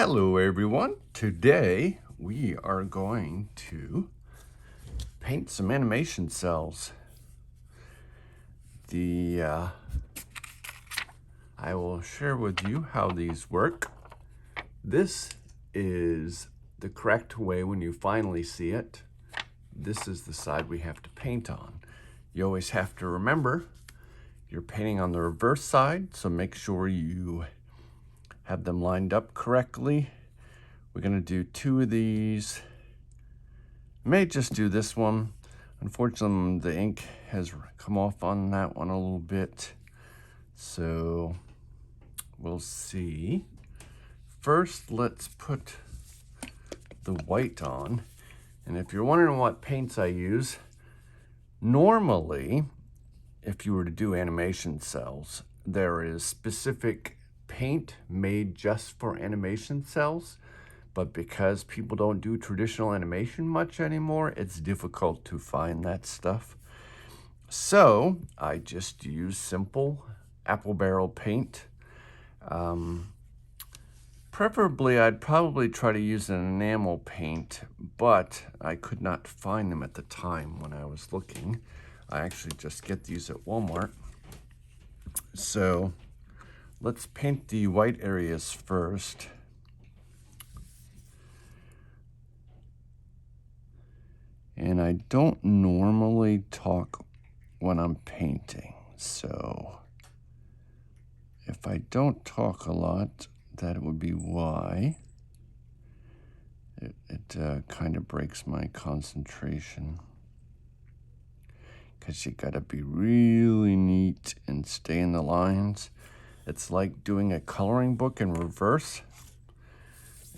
Hello everyone. Today we are going to paint some animation cells. I will share with you how these work. This is the correct way when you finally see it. This is the side we have to paint on. You always have to remember you're painting on the reverse side, so make sure you have them lined up correctly. We're going to do 2 of these. I may just do this one. Unfortunately, the ink has come off on that one a little bit, so we'll see. First, let's put the white on. And if you're wondering what paints I use, normally, if you were to do animation cells, there is specific paint made just for animation cells. But because people don't do traditional animation much anymore, it's difficult to find that stuff. So I just use simple apple barrel paint. Preferably, I'd probably try to use an enamel paint, but I could not find them at the time when I was looking. I actually just get these at Walmart. So let's paint the white areas first. And I don't normally talk when I'm painting, so if I don't talk a lot, that would be why. It kind of breaks my concentration, because you gotta be really neat and stay in the lines. It's like doing a coloring book in reverse.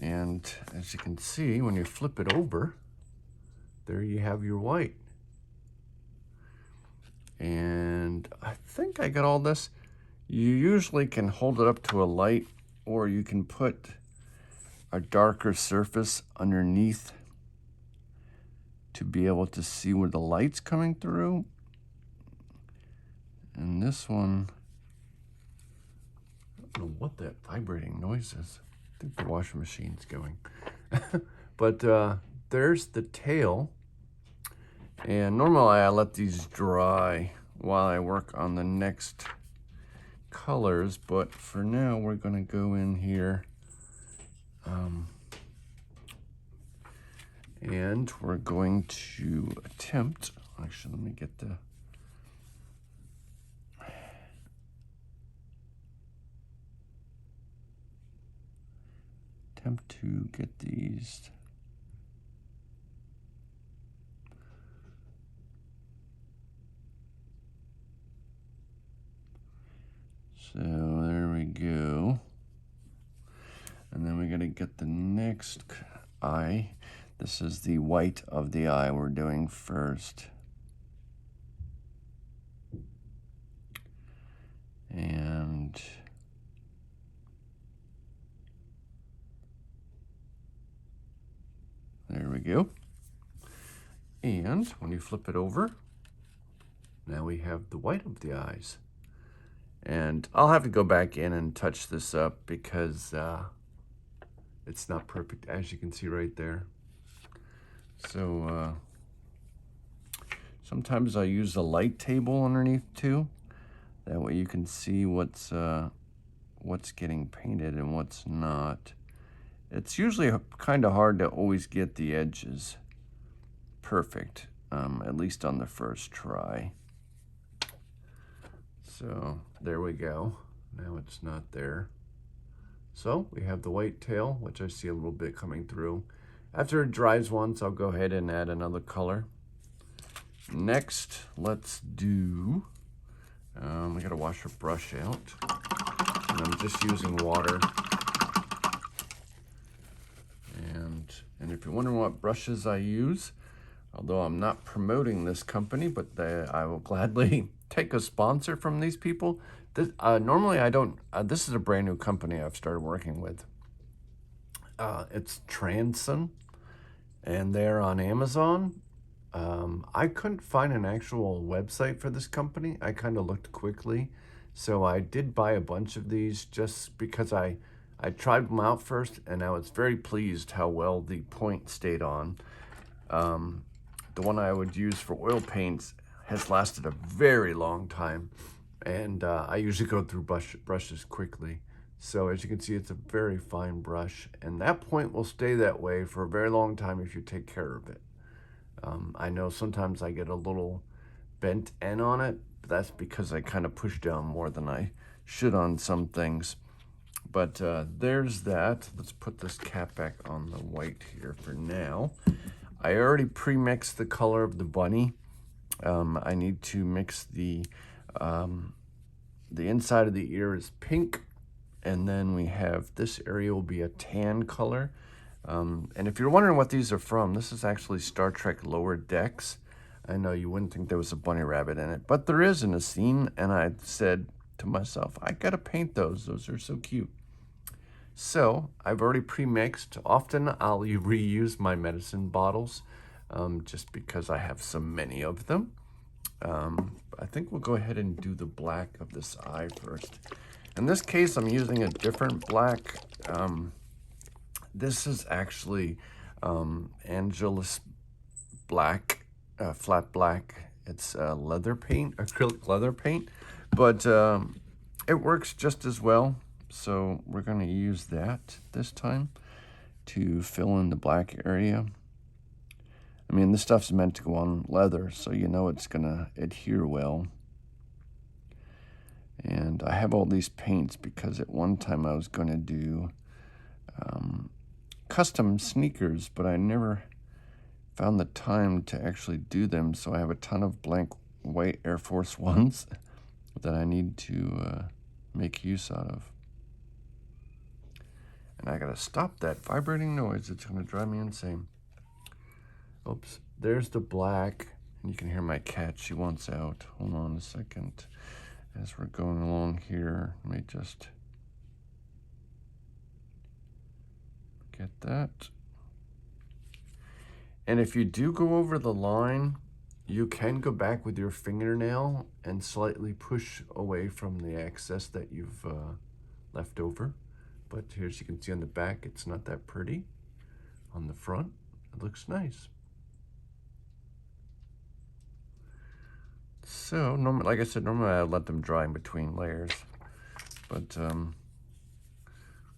And as you can see, when you flip it over, there you have your white. And I think I got all this. You usually can hold it up to a light, or you can put a darker surface underneath to be able to see where the light's coming through. And this one, I don't know what that vibrating noise is. I think the washing machine's going. But there's the tail. And normally I let these dry while I work on the next colors, but for now we're going to go in here and we're going to attempt, actually let me get the to get these. So there we go. And then we're going to get the next eye. This is the white of the eye we're doing first. And there we go. And when you flip it over, now we have the white of the eyes. And I'll have to go back in and touch this up because it's not perfect, as you can see right there. So sometimes I use a light table underneath too. That way you can see what's getting painted and what's not. It's usually kind of hard to always get the edges perfect, at least on the first try. So there we go. Now it's not there. So we have the white tail, which I see a little bit coming through. After it dries once, I'll go ahead and add another color. Next, let's do, I gotta wash a brush out. And I'm just using water. And if you're wondering what brushes I use, although I'm not promoting this company, but I will gladly take a sponsor from these people. Normally I don't, this is a brand new company I've started working with. It's Transon, and they're on Amazon. I couldn't find an actual website for this company. I kind of looked quickly. So I did buy a bunch of these just because I I tried them out first, and I was very pleased how well the point stayed on. The one I would use for oil paints has lasted a very long time, and I usually go through brushes quickly. So as you can see, it's a very fine brush, and that point will stay that way for a very long time if you take care of it. I know sometimes I get a little bent end on it, but that's because I kind of push down more than I should on some things. But there's that. Let's put this cap back on the white here for now. I already pre-mixed the color of the bunny. I need to mix the inside of the ear is pink, and then we have this area will be a tan color. And if you're wondering what these are from, this is actually Star Trek Lower Decks. I know you wouldn't think there was a bunny rabbit in it, but there is in a scene, and I said to myself, I gotta paint those. Those are so cute. So I've already pre-mixed. Often I'll reuse my medicine bottles just because I have so many of them. I think we'll go ahead and do the black of this eye first. In this case, I'm using a different black. This is actually Angelus black, flat black. It's leather paint, acrylic leather paint, but it works just as well. So we're going to use that this time to fill in the black area. I mean, this stuff's meant to go on leather, so you know it's going to adhere well. And I have all these paints because at one time I was going to do custom sneakers, but I never found the time to actually do them. So I have a ton of blank white Air Force Ones that I need to make use out of. And I gotta stop that vibrating noise. It's gonna drive me insane. Oops, there's the black. And you can hear my cat, she wants out. Hold on a second. As we're going along here, let me just get that. And if you do go over the line, you can go back with your fingernail and slightly push away from the excess that you've left over. But here, as you can see on the back, it's not that pretty. On the front, it looks nice. So, like I said, normally I let them dry in between layers. But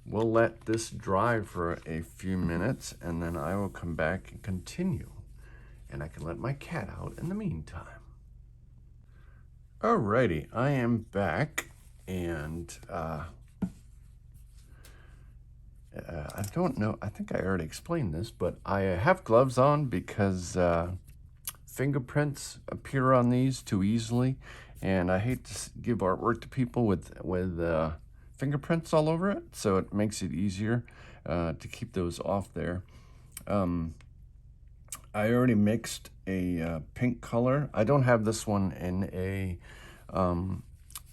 we'll let this dry for a few minutes, and then I will come back and continue. And I can let my cat out in the meantime. Alrighty, I am back, and I don't know, I think I already explained this, but I have gloves on because fingerprints appear on these too easily, and I hate to give artwork to people with fingerprints all over it, so it makes it easier to keep those off there. I already mixed a pink color. I don't have this one in a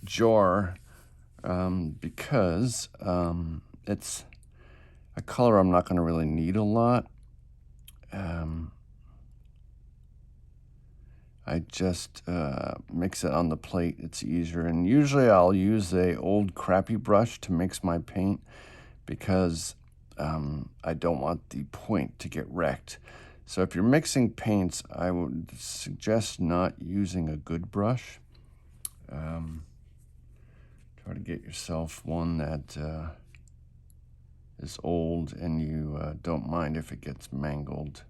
jar because it's a color I'm not going to really need a lot. I just mix it on the plate. It's easier. And usually I'll use a old crappy brush to mix my paint because I don't want the point to get wrecked. So if you're mixing paints, I would suggest not using a good brush. Try to get yourself one that is old and you don't mind if it gets mangled.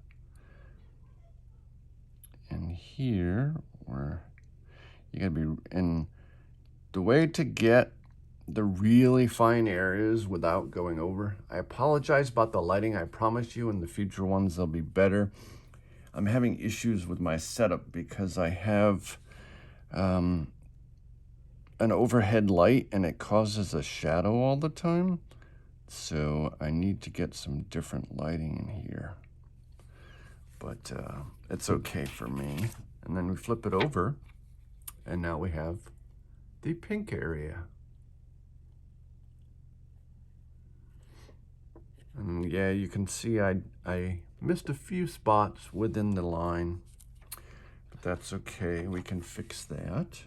And here, you gotta be in the way to get the really fine areas without going over. I apologize about the lighting. I promise you in the future ones they'll be better. I'm having issues with my setup because I have an overhead light and it causes a shadow all the time. So I need to get some different lighting in here. But it's okay for me. And then we flip it over, and now we have the pink area. And yeah, you can see I missed a few spots within the line, but that's okay. We can fix that.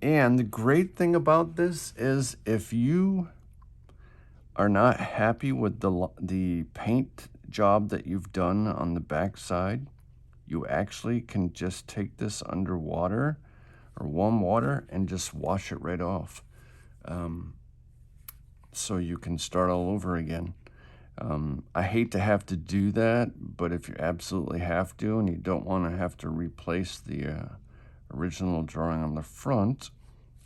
And the great thing about this is if you are not happy with the paint job that you've done on the back side, you actually can just take this underwater or warm water and just wash it right off. So you can start all over again. I hate to have to do that, but if you absolutely have to and you don't want to have to replace the original drawing on the front,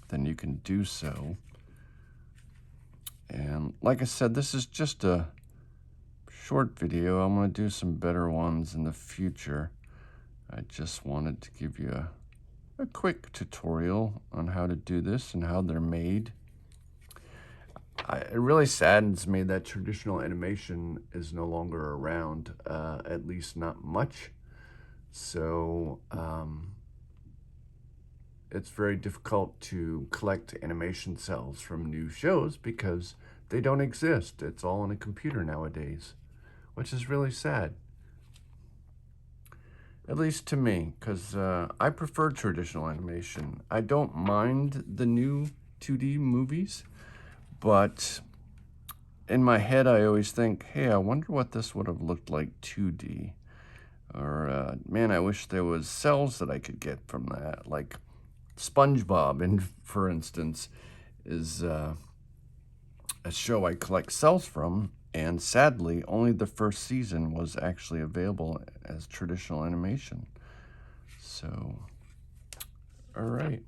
then you can do so. And like I said, this is just a short video. I'm going to do some better ones in the future. I just wanted to give you a quick tutorial on how to do this and how they're made. It really saddens me that traditional animation is no longer around, at least not much. So it's very difficult to collect animation cells from new shows because they don't exist. It's all in a computer nowadays, which is really sad. At least to me, because I prefer traditional animation. I don't mind the new 2D movies, but in my head I always think, hey, I wonder what this would have looked like 2D. Or, man, I wish there was cells that I could get from that, like SpongeBob, for instance, is a show I collect cells from, and sadly, only the first season was actually available as traditional animation. So, all right.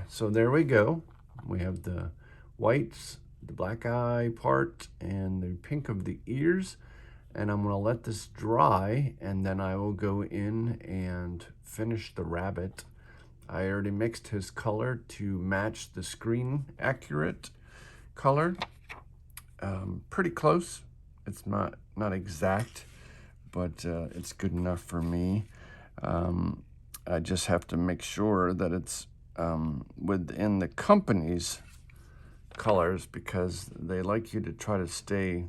So there we go. We have the whites, the black eye part, and the pink of the ears. And I'm going to let this dry, and then I will go in and finish the rabbit. I already mixed his color to match the screen accurate color. Pretty close. It's not exact, but it's good enough for me. I just have to make sure that it's within the company's colors, because they like you to try to stay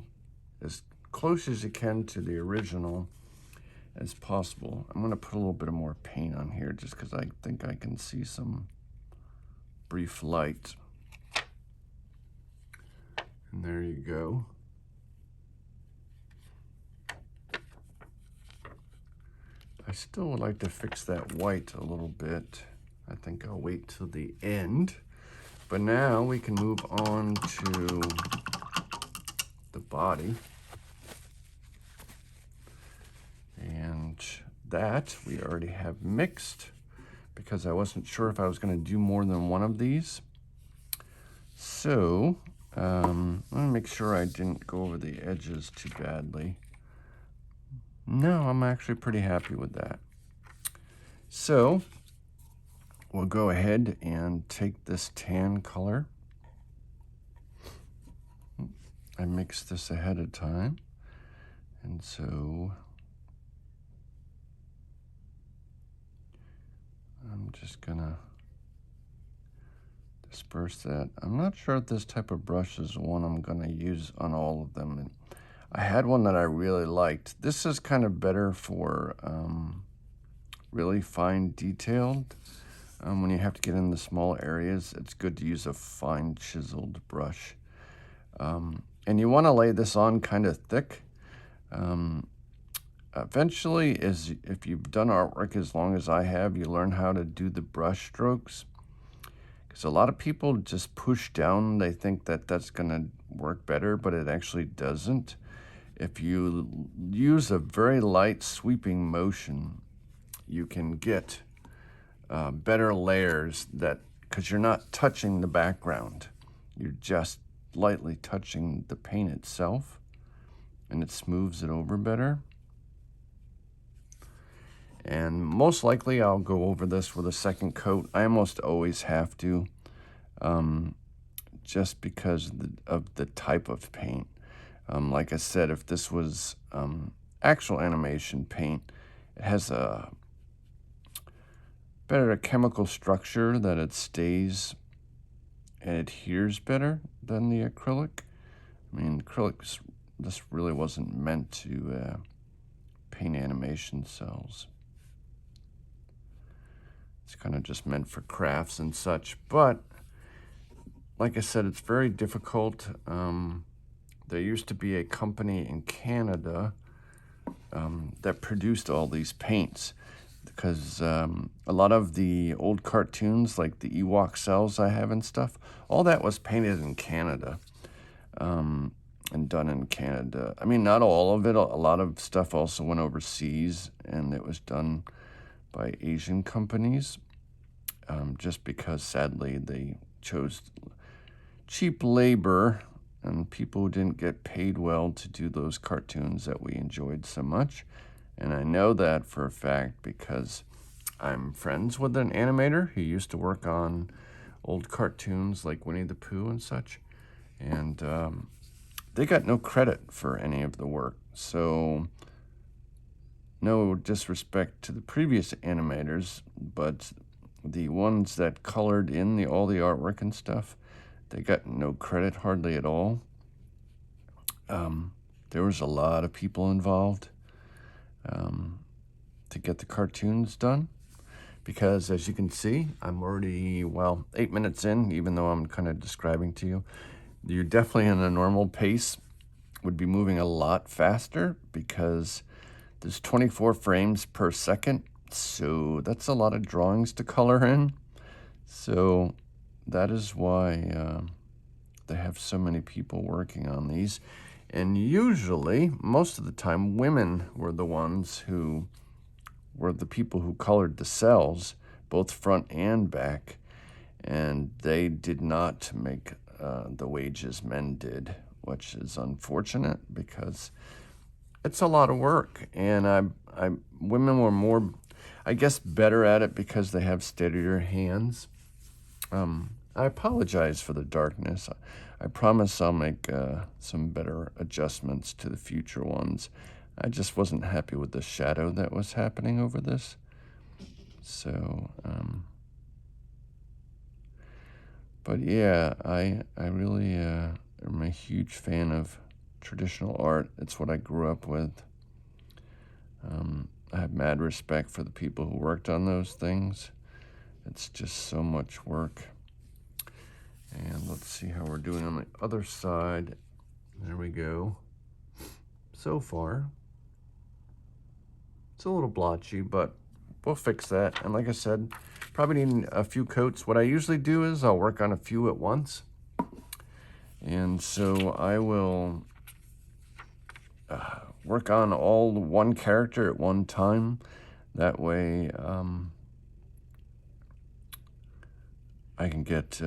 as close as you can to the original as possible. I'm going to put a little bit of more paint on here just because I think I can see some brief light. And there you go. I still would like to fix that white a little bit. I think I'll wait till the end. But now we can move on to the body. And that we already have mixed because I wasn't sure if I was going to do more than one of these. So let me make sure I didn't go over the edges too badly. No, I'm actually pretty happy with that. So we'll go ahead and take this tan color. I mixed this ahead of time. And so I'm just gonna disperse that. I'm not sure if this type of brush is the one I'm gonna use on all of them. And I had one that I really liked. This is kind of better for really fine detailed. When you have to get in the small areas, it's good to use a fine chiseled brush. And you want to lay this on kind of thick. Eventually, if you've done artwork as long as I have, you learn how to do the brush strokes. Because a lot of people just push down. They think that that's going to work better, but it actually doesn't. If you use a very light sweeping motion, you can get better layers because you're not touching the background. You're just lightly touching the paint itself, and it smooths it over better. And most likely I'll go over this with a second coat. I almost always have to, just because of the type of paint. Like I said, if this was actual animation paint, it has a better chemical structure that it stays and adheres better than the acrylic. I mean, acrylics, this really wasn't meant to paint animation cells. It's kind of just meant for crafts and such. But like I said, it's very difficult. There used to be a company in Canada that produced all these paints, because a lot of the old cartoons, like the Ewok cells I have and stuff, all that was painted in Canada and done in Canada. I mean, not all of it. A lot of stuff also went overseas, and it was done by Asian companies, just because, sadly, they chose cheap labor and people who didn't get paid well to do those cartoons that we enjoyed so much. And I know that for a fact because I'm friends with an animator who used to work on old cartoons like Winnie the Pooh and such. And they got no credit for any of the work. So no disrespect to the previous animators, but the ones that colored in all the artwork and stuff, they got no credit hardly at all. There was a lot of people involved to get the cartoons done, because as you can see, I'm already, 8 minutes in, even though I'm kind of describing to you. You're definitely in a normal pace, would be moving a lot faster because there's 24 frames per second. So that's a lot of drawings to color in. So that is why they have so many people working on these. And usually, most of the time, women were the ones who were the people who colored the cells, both front and back. And they did not make the wages men did, which is unfortunate because it's a lot of work. And women were more, I guess, better at it because they have steadier hands. I apologize for the darkness. I promise I'll make some better adjustments to the future ones. I just wasn't happy with the shadow that was happening over this. So, but yeah, I really am a huge fan of traditional art. It's what I grew up with. I have mad respect for the people who worked on those things. It's just so much work. And let's see how we're doing on the other side. There we go. So far, it's a little blotchy, but we'll fix that. And like I said, probably need a few coats. What I usually do is I'll work on a few at once. And so I will work on all one character at one time. That way I can get...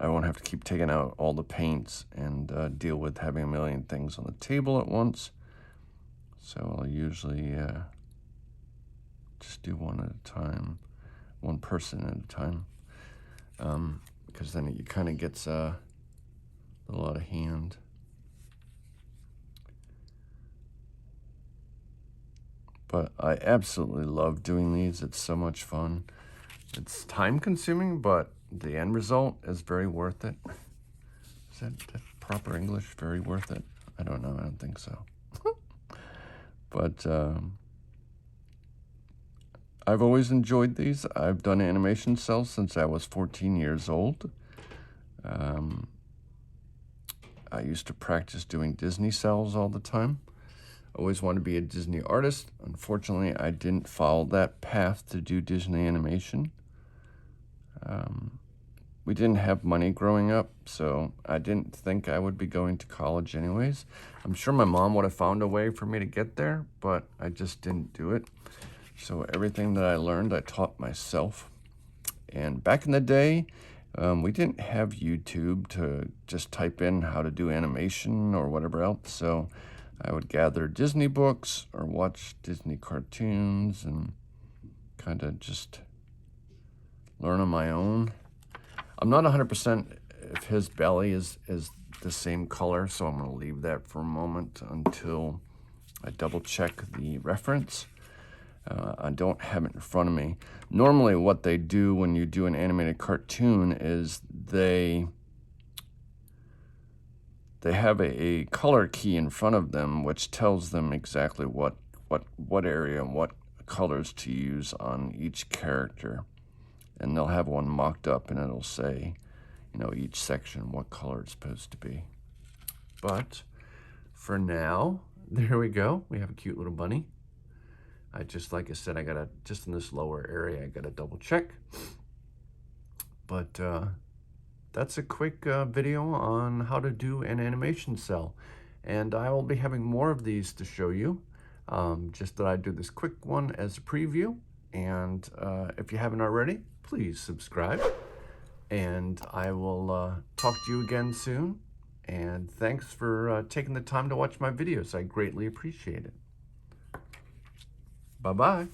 I won't have to keep taking out all the paints and deal with having a million things on the table at once. So I'll usually just do one at a time, one person at a time, because then it kind of gets a lot of hand. But I absolutely love doing these. It's so much fun. It's time consuming, but the end result is very worth it. Is that proper English? Very worth it? I don't know. I don't think so. But I've always enjoyed these. I've done animation cells since I was 14 years old. I used to practice doing Disney cells all the time. Always wanted to be a Disney artist. Unfortunately, I didn't follow that path to do Disney animation. We didn't have money growing up, so I didn't think I would be going to college anyways. I'm sure my mom would have found a way for me to get there, but I just didn't do it. So everything that I learned, I taught myself. And back in the day, we didn't have YouTube to just type in how to do animation or whatever else. So I would gather Disney books or watch Disney cartoons and kind of just learn on my own. I'm not 100% if his belly is the same color, so I'm going to leave that for a moment until I double check the reference. I don't have it in front of me. Normally what they do when you do an animated cartoon is they have a color key in front of them which tells them exactly what area and what colors to use on each character. And they'll have one mocked up and it'll say, you know, each section, what color it's supposed to be. But for now, there we go. We have a cute little bunny. Like I said, I gotta, just in this lower area, I gotta double check. But that's a quick video on how to do an animation cell. And I will be having more of these to show you. Just that I do this quick one as a preview. And if you haven't already, please subscribe. And I will talk to you again soon. And thanks for taking the time to watch my videos. I greatly appreciate it. Bye-bye.